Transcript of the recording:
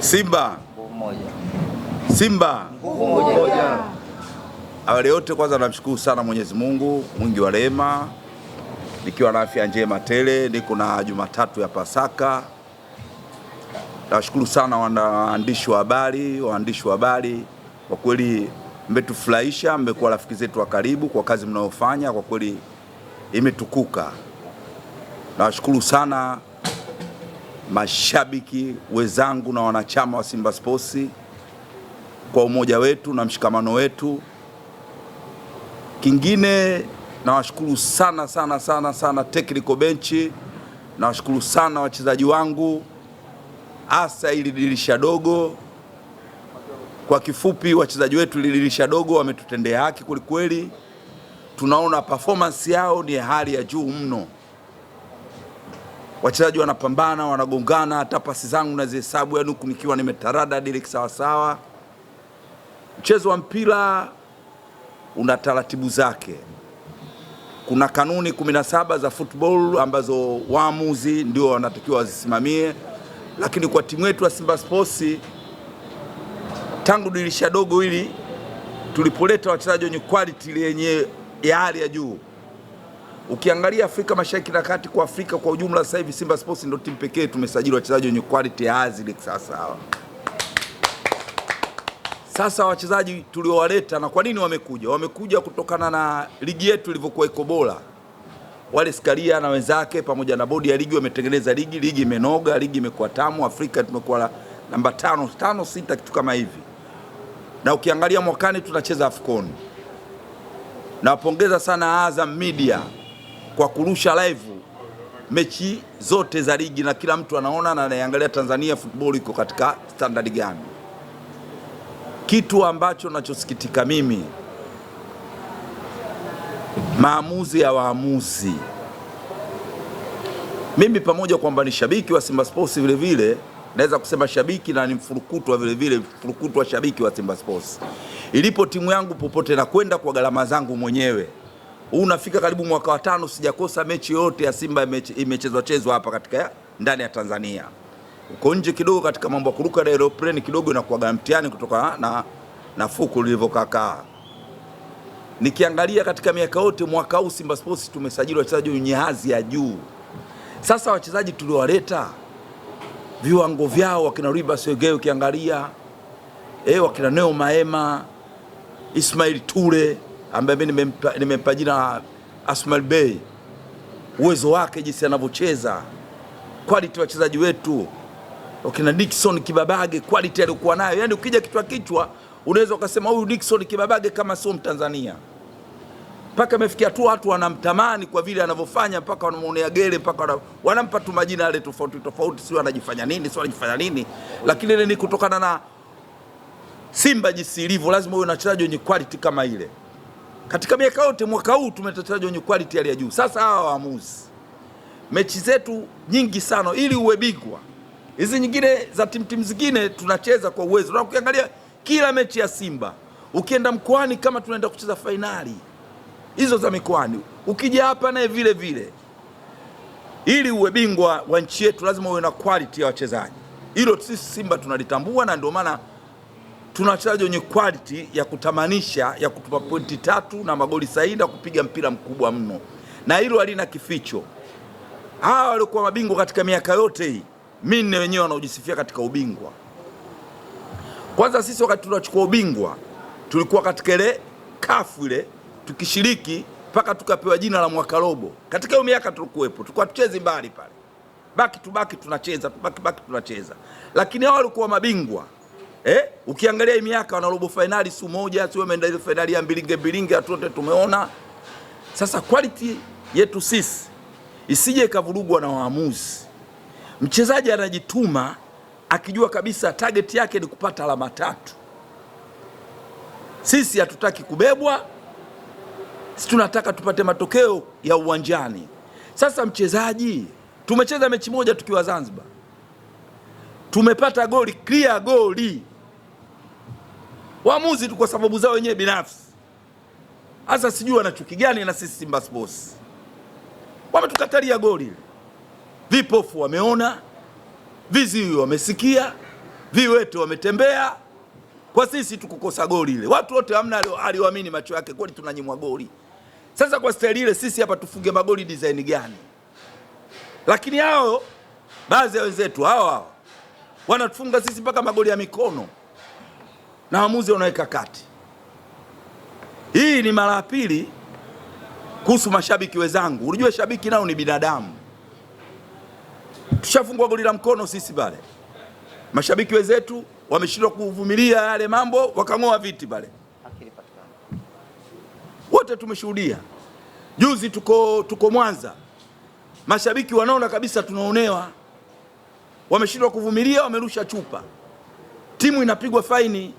Simba nguvu moja. Simba Nguvu moja. Awali yote kwanza namshukuru sana Mwenyezi Mungu mwingi wa rehema, nikiwa na afya njema tele, niko na Jumatatu ya Pasaka. Nashukuru sana waandishi wa habari, kwa kweli mmetufurahisha, mmekuwa rafiki zetu wa karibu kwa kazi mnayofanya, kwa kweli imetukuka. Nashukuru sana mashabiki wenzangu na wanachama wa Simba Sports kwa umoja wetu na mshikamano wetu. Kingine nawashukuru sana technical bench, nawashukuru sana wachezaji wangu, hasa ili dirisha dogo. Kwa kifupi, wachezaji wetu ili dirisha dogo wametutendea haki kweli. Tunaona performance yao ni hali ya juu mno. Wachezaji wanapambana, wanagongana, hata pasi zangu nazihesabu huku nikiwa nimetarada direct sawa. Mchezo wa mpira una taratibu zake. Kuna kanuni 17 za football ambazo waamuzi ndio wanatakiwa wazisimamie, lakini kwa timu yetu ya Simba Sports tangu dirisha dogo hili tulipoleta wachezaji wenye quality yenye ya hali ya juu. Ukiangalia Afrika Mashariki na Kati, kwa Afrika kwa ujumla, sasa hivi Simba Sports ndio timu pekee tumesajili wachezaji wenye quality ya azili sasa. Sasa wachezaji tuliowaleta, na kwa nini wamekuja? Wamekuja kutokana na ligi yetu ilivyokuwa iko bora. Wale Skaria na wenzake pamoja na bodi ya ligi wametengeneza ligi imenoga, ligi imekuwa tamu. Afrika tumekuwa namba 5, 6 kitu kama hivi. Na ukiangalia mwakani tunacheza AFCON. Nawapongeza sana Azam Media kwa kurusha live mechi zote za ligi, na kila mtu anaona na anaangalia Tanzania football iko katika standard gani. Kitu ambacho nachosikitika mimi, maamuzi ya waamuzi. Mimi pamoja kwamba ni shabiki wa Simba Sports, vile naweza kusema shabiki na ni mfurukutu wa mfurukutu wa shabiki wa Simba Sports. Ilipo timu yangu popote na kwenda kwa gharama zangu mwenyewe. Unafika karibu mwaka wa 5 sijakosa mechi yote ya Simba imechezwa hapa katika ndani ya Tanzania. Uko nje kidogo katika mambo ya kuruka na aeroplane kidogo na kuaga mtihani kutoka na fuku lilivyokaa. Nikiangalia katika miaka yote, mwaka huu Simba Sports tumesajili wachezaji wenye hadhi ya juu. Sasa wachezaji tuliowaleta viwango vyao, wakina Riba Segei ukiangalia, wakina Neo Maema, Ismail Ture ambaye mimi nimempa jina Asmal Bey, uwezo wake jinsi anavyocheza, quality wachezaji wetu, wakina Dickson Kibabage, quality alikuwa nayo. Yani ukija kichwa unaweza ukasema huyu Dickson Kibabage kama sio Mtanzania. Mpaka amefikia tu watu wanamtamani kwa vile anavyofanya, mpaka wanamuonea gere, mpaka wanampa tu majina yale tofauti, sio anajifanya nini, lakini ile ni kutokana na Simba jinsi ilivyo. Lazima uwe na wachezaji wenye quality kama ile. Katika miaka yote, mwaka huu tumeleta wachezaji wenye quality ya juu. Sasa hawa waamuzi, mechi zetu nyingi sana ili uwe bingwa, hizi nyingine za timu zingine tunacheza kwa uwezo. Na ukiangalia kila mechi ya Simba, ukienda mkoani kama tunaenda kucheza fainali hizo za mikoani, ukija hapa naye vile. Ili uwe bingwa wa nchi yetu lazima uwe na quality ya wachezaji. Hilo sisi Simba tunalitambua, na ndio maana tuna wachezaji wenye quality ya kutamanisha, ya kutupa pointi 3 na magoli sahihi na kupiga mpira mkubwa mno. Na hilo halina kificho. Hawa walikuwa mabingwa katika miaka yote hii, mimi wenyewe wanaojisifia katika ubingwa. Kwanza sisi wakati tunachukua ubingwa tulikuwa katika ile kafu ile tukishiriki mpaka tukapewa jina la mwaka robo. Katika hiyo miaka tulikuwepo, tulikuwa tuchezi mbali pale. Baki tunacheza, tunacheza. Lakini hao walikuwa mabingwa. Ukiangalia hii miaka wana robo finali si moja, sio wameenda ile finali ya mbilinge atote tumeona. Sasa quality yetu sisi isije ikavurugwa na waamuzi. Mchezaji anajituma akijua kabisa target yake ni kupata alama 3. Sisi hatutaki kubebwa. Sisi tunataka tupate matokeo ya uwanjani. Sasa mchezaji, tumecheza mechi moja tukiwa Zanzibar, tumepata goli, clear goli. Waamuzi tu kwa sababu zao wenyewe binafsi. Sasa sijui wana chuki gani na sisi Simba Sports. Wametukatalia goli. Vipofu wameona, viziwi wamesikia, viwete wametembea kwa sisi tukukosa goli ile. Watu wote hamna aliyoamini macho yake, kweli tunanyimwa goli. Sasa kwa staili ile sisi hapa tufunge magoli design gani? Lakini hao baadhi ya wenzetu hao wanatufunga sisi mpaka magoli ya mikono na waamuzi wanaweka kati. Hii ni mara ya pili. Kuhusu mashabiki wenzangu, unajua shabiki nao ni binadamu. Tushafungwa goli la mkono sisi pale, mashabiki wenzetu wameshindwa kuvumilia yale mambo, wakang'oa viti pale, wote tumeshuhudia. Juzi tuko Mwanza, mashabiki wanaona kabisa tunaonewa, wameshindwa kuvumilia, wamerusha chupa, timu inapigwa faini.